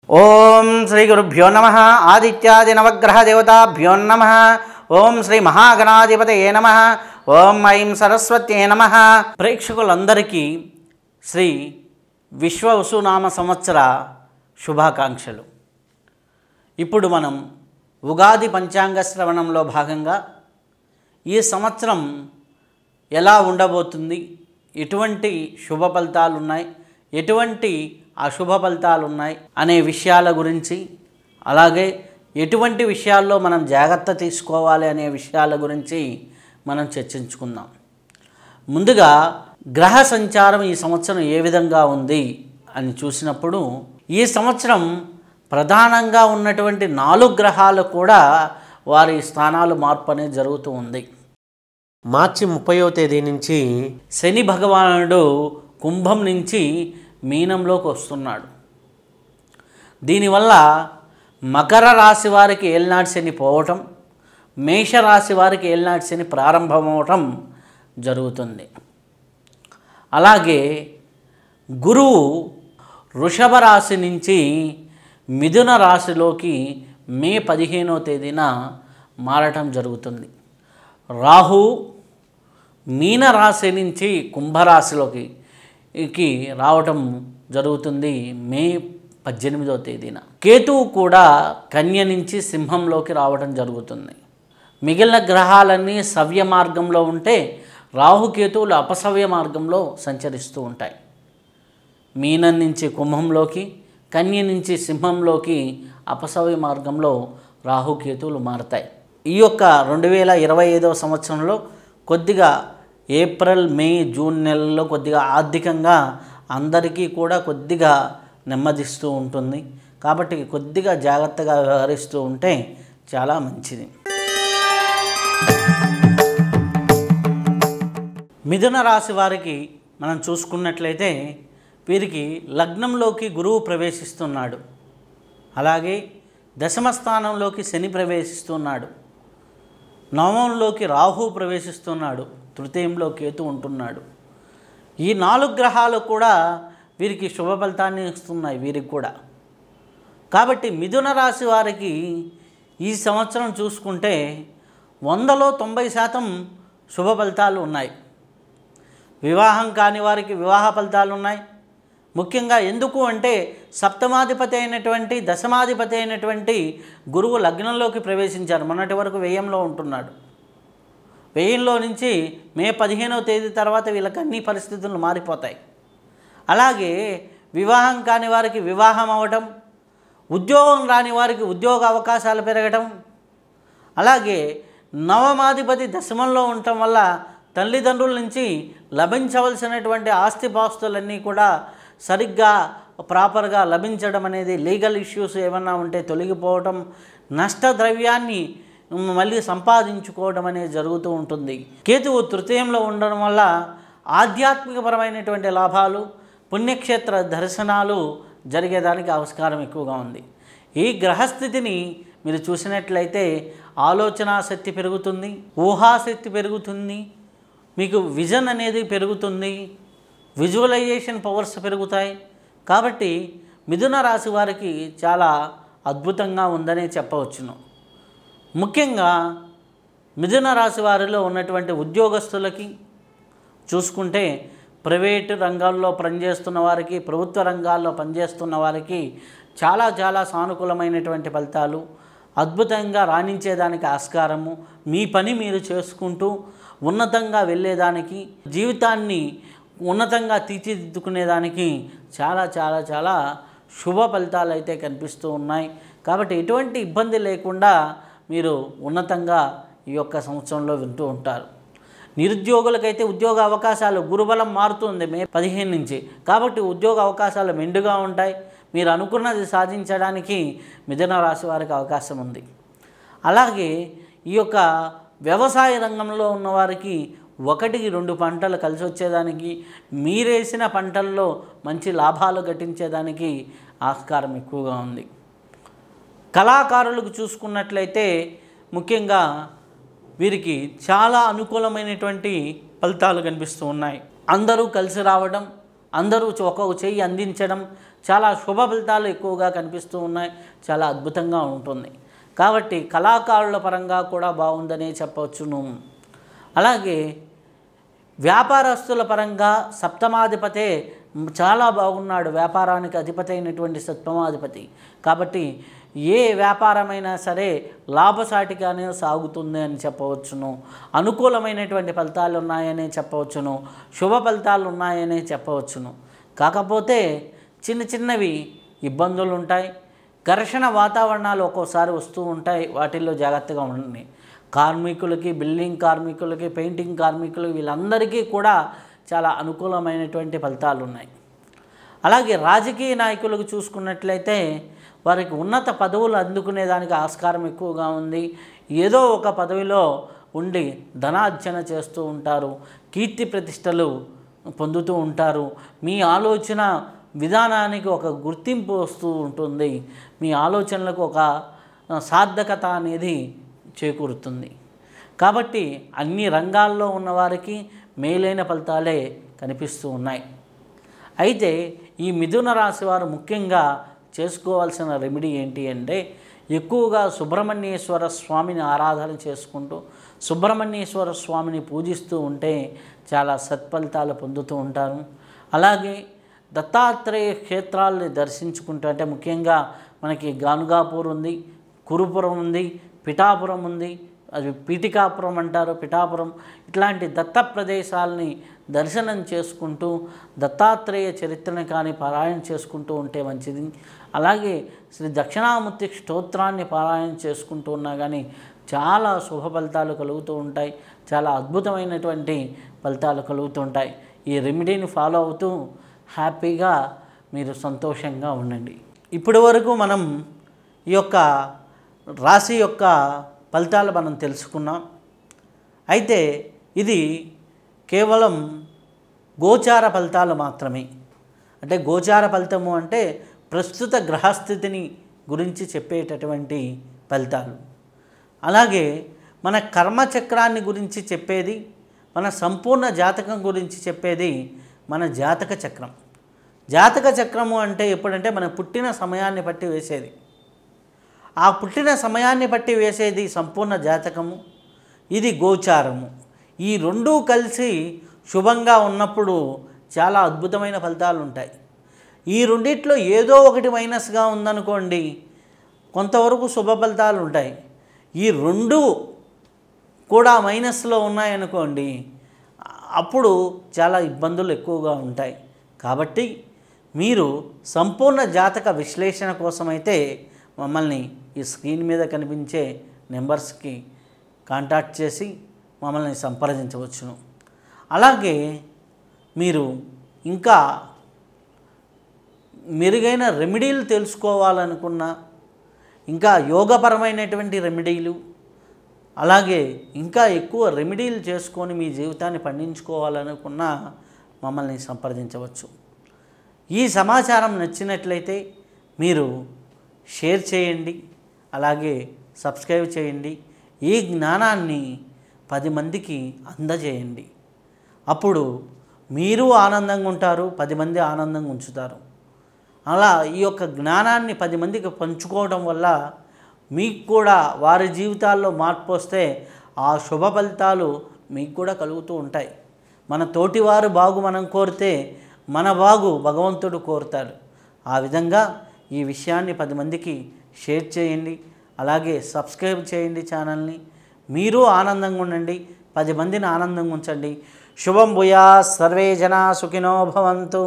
ఓం శ్రీ గురుభ్యో నమః. ఆదిత్యాది నవగ్రహ దేవతాభ్యో నమః. ఓం శ్రీ మహాగణాధిపతయే నమః. ఓం ఐం సరస్వత్యే నమః. ప్రేక్షకులందరికీ శ్రీ విశ్వవసునామ సంవత్సర శుభాకాంక్షలు. ఇప్పుడు మనం ఉగాది పంచాంగ శ్రవణంలో భాగంగా ఈ సంవత్సరం ఎలా ఉండబోతుంది, ఎటువంటి శుభ ఫలితాలు ఉన్నాయి, ఎటువంటి అశుభ ఫలితాలు ఉన్నాయి అనే విషయాల గురించి, అలాగే ఎటువంటి విషయాల్లో మనం జాగ్రత్త తీసుకోవాలి అనే విషయాల గురించి మనం చర్చించుకుందాం. ముందుగా గ్రహ సంచారం ఈ సంవత్సరం ఏ విధంగా ఉంది అని చూసినప్పుడు, ఈ సంవత్సరం ప్రధానంగా ఉన్నటువంటి 4 గ్రహాలు కూడా వారి స్థానాలు మార్పు అనేది జరుగుతూ ఉంది. మార్చి 30వ తేదీ నుంచి శని భగవానుడు కుంభం నుంచి మీనంలోకి వస్తున్నాడు. దీనివల్ల మకర రాశి వారికి ఏలినాటి శని పోవటం, మేషరాశి వారికి ఏలినాటి శని ప్రారంభమవటం జరుగుతుంది. అలాగే గురువు వృషభ రాశి నుంచి మిథున రాశిలోకి మే 15వ తేదీన మారటం జరుగుతుంది. రాహు మీన రాశి నుంచి కుంభరాశిలోకి రావటం జరుగుతుంది మే 18వ తేదీన. కేతువు కూడా కన్య నుంచి సింహంలోకి రావటం జరుగుతుంది. మిగిలిన గ్రహాలన్నీ సవ్య మార్గంలో ఉంటే రాహుకేతువులు అపసవ్య మార్గంలో సంచరిస్తూ ఉంటాయి. మీనం నుంచి కుంభంలోకి, కన్య నుంచి సింహంలోకి అపసవ్య మార్గంలో రాహుకేతువులు మారతాయి. ఈ యొక్క 2025వ సంవత్సరంలో కొద్దిగా ఏప్రిల్, మే, జూన్ నెలల్లో కొద్దిగా ఆర్థికంగా అందరికీ కూడా కొద్దిగా నెమ్మదిస్తూ ఉంటుంది. కాబట్టి కొద్దిగా జాగ్రత్తగా వ్యవహరిస్తూ ఉంటే చాలా మంచిది. మిథున రాశి వారికి మనం చూసుకున్నట్లయితే వీరికి లగ్నంలోకి గురువు ప్రవేశిస్తున్నాడు. అలాగే దశమ స్థానంలోకి శని ప్రవేశిస్తున్నాడు. నవమంలోకి రాహు ప్రవేశిస్తున్నాడు. తృతీయంలో కేతు ఉంటున్నాడు. ఈ 4 గ్రహాలు కూడా వీరికి శుభ ఫలితాన్ని ఇస్తున్నాయి వీరికి కూడా. కాబట్టి మిథున రాశి వారికి ఈ సంవత్సరం చూసుకుంటే 100లో 90% శుభ ఫలితాలు ఉన్నాయి. వివాహం కాని వారికి వివాహ ఫలితాలు ఉన్నాయి. ముఖ్యంగా ఎందుకు అంటే సప్తమాధిపతి అయినటువంటి, దశమాధిపతి అయినటువంటి గురువు లగ్నంలోకి ప్రవేశించారు. మొన్నటి వరకు వ్యయంలో ఉంటున్నాడు. వ్యయంలో నుంచి మే 15వ తేదీ తర్వాత వీళ్ళకి అన్ని పరిస్థితులు మారిపోతాయి. అలాగే వివాహం కాని వారికి వివాహం అవ్వటం, ఉద్యోగం రాని వారికి ఉద్యోగ అవకాశాలు పెరగటం, అలాగే నవమాధిపతి దశమంలో ఉండటం వల్ల తల్లిదండ్రుల నుంచి లభించవలసినటువంటి ఆస్తిపాస్తులన్నీ కూడా సరిగ్గా ప్రాపర్గా లభించడం అనేది, లీగల్ ఇష్యూస్ ఏమన్నా ఉంటే తొలగిపోవటం, నష్టద్రవ్యాన్ని మళ్ళీ సంపాదించుకోవడం అనేది జరుగుతూ ఉంటుంది. కేతువు తృతీయంలో ఉండడం వల్ల ఆధ్యాత్మికపరమైనటువంటి లాభాలు, పుణ్యక్షేత్ర దర్శనాలు జరిగేదానికి ఆస్కారం ఎక్కువగా ఉంది. ఈ గ్రహస్థితిని మీరు చూసినట్లయితే ఆలోచన శక్తి పెరుగుతుంది, ఊహాశక్తి పెరుగుతుంది, మీకు విజన్ అనేది పెరుగుతుంది, విజువలైజేషన్ పవర్స్ పెరుగుతాయి. కాబట్టి మిథున రాశి వారికి చాలా అద్భుతంగా ఉందనే చెప్పవచ్చును. ముఖ్యంగా మిథున రాశి వారిలో ఉన్నటువంటి ఉద్యోగస్తులకి చూసుకుంటే, ప్రైవేటు రంగాల్లో పనిచేస్తున్న వారికి, ప్రభుత్వ రంగాల్లో పనిచేస్తున్న వారికి చాలా చాలా సానుకూలమైనటువంటి ఫలితాలు, అద్భుతంగా రాణించేదానికి ఆస్కారము, మీ పని మీరు చేసుకుంటూ ఉన్నతంగా వెళ్ళేదానికి, జీవితాన్ని ఉన్నతంగా తీర్చిదిద్దుకునేదానికి చాలా చాలా చాలా శుభ ఫలితాలు అయితే కనిపిస్తూ ఉన్నాయి. కాబట్టి ఎటువంటి ఇబ్బంది లేకుండా మీరు ఉన్నతంగా ఈ యొక్క సంవత్సరంలో వింటూ ఉంటారు. నిరుద్యోగులకైతే ఉద్యోగ అవకాశాలు, గురుబలం మారుతుంది మే 15 నుంచి. కాబట్టి ఉద్యోగ అవకాశాలు మెండుగా ఉంటాయి. మీరు అనుకున్నది సాధించడానికి మిథున రాశి వారికి అవకాశం ఉంది. అలాగే ఈ యొక్క వ్యవసాయ రంగంలో ఉన్నవారికి 1-2 పంటలు కలిసి వచ్చేదానికి, మీరేసిన పంటల్లో మంచి లాభాలు గటించేదానికి ఆస్కారం ఎక్కువగా ఉంది. కళాకారులకు చూసుకున్నట్లయితే ముఖ్యంగా వీరికి చాలా అనుకూలమైనటువంటి ఫలితాలు కనిపిస్తూ ఉన్నాయి. అందరూ కలిసి రావడం, అందరూ ఒక్కొక్క చెయ్యి అందించడం, చాలా శుభ ఫలితాలు ఎక్కువగా కనిపిస్తూ ఉన్నాయి. చాలా అద్భుతంగా ఉంటుంది. కాబట్టి కళాకారుల పరంగా కూడా బాగుందనే చెప్పవచ్చును. అలాగే వ్యాపారస్తుల పరంగా సప్తమాధిపతే చాలా బాగున్నాడు. వ్యాపారానికి అధిపతి అయినటువంటి సప్తమాధిపతి. కాబట్టి ఏ వ్యాపారమైనా సరే లాభసాటిగానే సాగుతుంది అని చెప్పవచ్చును. అనుకూలమైనటువంటి ఫలితాలు ఉన్నాయని చెప్పవచ్చును. శుభ ఫలితాలు ఉన్నాయని చెప్పవచ్చును. కాకపోతే చిన్న చిన్నవి ఇబ్బందులు ఉంటాయి. ఘర్షణ వాతావరణాలు ఒక్కోసారి వస్తూ ఉంటాయి. వాటిల్లో జాగ్రత్తగా ఉండండి. కార్మికులకి, బిల్డింగ్ కార్మికులకి, పెయింటింగ్ కార్మికులు వీళ్ళందరికీ కూడా చాలా అనుకూలమైనటువంటి ఫలితాలు ఉన్నాయి. అలాగే రాజకీయ నాయకులకు చూసుకున్నట్లయితే వారికి ఉన్నత పదవులు అందుకునేదానికి ఆస్కారం ఎక్కువగా ఉంది. ఏదో ఒక పదవిలో ఉండి ధనార్జన చేస్తూ ఉంటారు. కీర్తి ప్రతిష్టలు పొందుతూ ఉంటారు. మీ ఆలోచన విధానానికి ఒక గుర్తింపు వస్తూ ఉంటుంది. మీ ఆలోచనలకు ఒక సార్థకత అనేది చేకూరుతుంది. కాబట్టి అన్ని రంగాల్లో ఉన్నవారికి మేలైన ఫలితాలే కనిపిస్తూ ఉన్నాయి. అయితే ఈ మిథున రాశి వారు ముఖ్యంగా చేసుకోవాల్సిన రెమెడీ ఏంటి అంటే ఎక్కువగా సుబ్రహ్మణ్యేశ్వర స్వామిని ఆరాధన చేసుకుంటూ సుబ్రహ్మణ్యేశ్వర స్వామిని పూజిస్తూ ఉంటే చాలా సత్ఫలితాలు పొందుతూ ఉంటారు. అలాగే దత్తాత్రేయ క్షేత్రాలని దర్శించుకుంటూ, అంటే ముఖ్యంగా మనకి గానుగాపూర్ ఉంది, కురుపురం ఉంది, పిఠాపురం ఉంది, అది పీఠికాపురం అంటారు, పిఠాపురం. ఇట్లాంటి దత్త ప్రదేశాలని దర్శనం చేసుకుంటూ దత్తాత్రేయ చరిత్రను కానీ పారాయణ చేసుకుంటూ ఉంటే మంచిది. అలాగే శ్రీ దక్షిణామూర్తి స్తోత్రాన్ని పారాయణ చేసుకుంటూ ఉన్నా కానీ చాలా శుభ ఫలితాలు కలుగుతూ ఉంటాయి. చాలా అద్భుతమైనటువంటి ఫలితాలు కలుగుతూ ఉంటాయి. ఈ రెమెడీని ఫాలో అవుతూ హ్యాపీగా మీరు సంతోషంగా ఉండండి. ఇప్పటి వరకు మనం ఈ యొక్క రాశి యొక్క ఫలితాలు మనం తెలుసుకున్నాం. అయితే ఇది కేవలం గోచార ఫలితాలు మాత్రమే. అంటే గోచార ఫలితము అంటే ప్రస్తుత గ్రహస్థితిని గురించి చెప్పేటటువంటి ఫలితాలు. అలాగే మన కర్మచక్రాన్ని గురించి చెప్పేది, మన సంపూర్ణ జాతకం గురించి చెప్పేది మన జాతక చక్రం. జాతక చక్రము అంటే ఎప్పుడంటే మన పుట్టిన సమయాన్ని బట్టి వేసేది. ఆ పుట్టిన సమయాన్ని బట్టి వేసేది సంపూర్ణ జాతకము, ఇది గోచారము. ఈ రెండూ కలిసి శుభంగా ఉన్నప్పుడు చాలా అద్భుతమైన ఫలితాలు ఉంటాయి. ఈ రెండిట్లో ఏదో ఒకటి మైనస్గా ఉందనుకోండి, కొంతవరకు శుభ ఫలితాలు ఉంటాయి. ఈ రెండు కూడా మైనస్లో ఉన్నాయనుకోండి, అప్పుడు చాలా ఇబ్బందులు ఎక్కువగా ఉంటాయి. కాబట్టి మీరు సంపూర్ణ జాతక విశ్లేషణ కోసమైతే మమ్మల్ని ఈ స్క్రీన్ మీద కనిపించే నెంబర్స్కి కాంటాక్ట్ చేసి మమ్మల్ని సంప్రదించవచ్చును. అలాగే మీరు ఇంకా మెరుగైన రెమెడీలు తెలుసుకోవాలనుకున్నా, ఇంకా యోగపరమైనటువంటి రెమెడీలు, అలాగే ఇంకా ఎక్కువ రెమెడీలు చేసుకొని మీ జీవితాన్ని పండించుకోవాలనుకున్నా మమ్మల్ని సంప్రదించవచ్చు. ఈ సమాచారం నచ్చినట్లయితే మీరు షేర్ చేయండి, అలాగే సబ్స్క్రైబ్ చేయండి. ఈ జ్ఞానాన్ని 10 మందికి అందజేయండి. అప్పుడు మీరు ఆనందంగా ఉంటారు, 10 మంది ఆనందంగా ఉంచుతారు. అలా ఈ యొక్క జ్ఞానాన్ని 10 మందికి పంచుకోవడం వల్ల మీకు కూడా వారి జీవితాల్లో మార్పు వస్తే ఆ శుభ ఫలితాలు మీకు కూడా కలుగుతూ ఉంటాయి. మన తోటివారు బాగు మనం కోరితే మన బాగు భగవంతుడు కోరుతాడు. ఆ విధంగా ఈ విషయాన్ని 10 మందికి షేర్ చేయండి, అలాగే సబ్స్క్రైబ్ చేయండి ఛానల్ని. మీరు ఆనందంగా ఉండండి, 10 మందిని ఆనందంగా ఉంచండి. శుభం భూయా, సర్వే జనా సుఖినో భవంతు.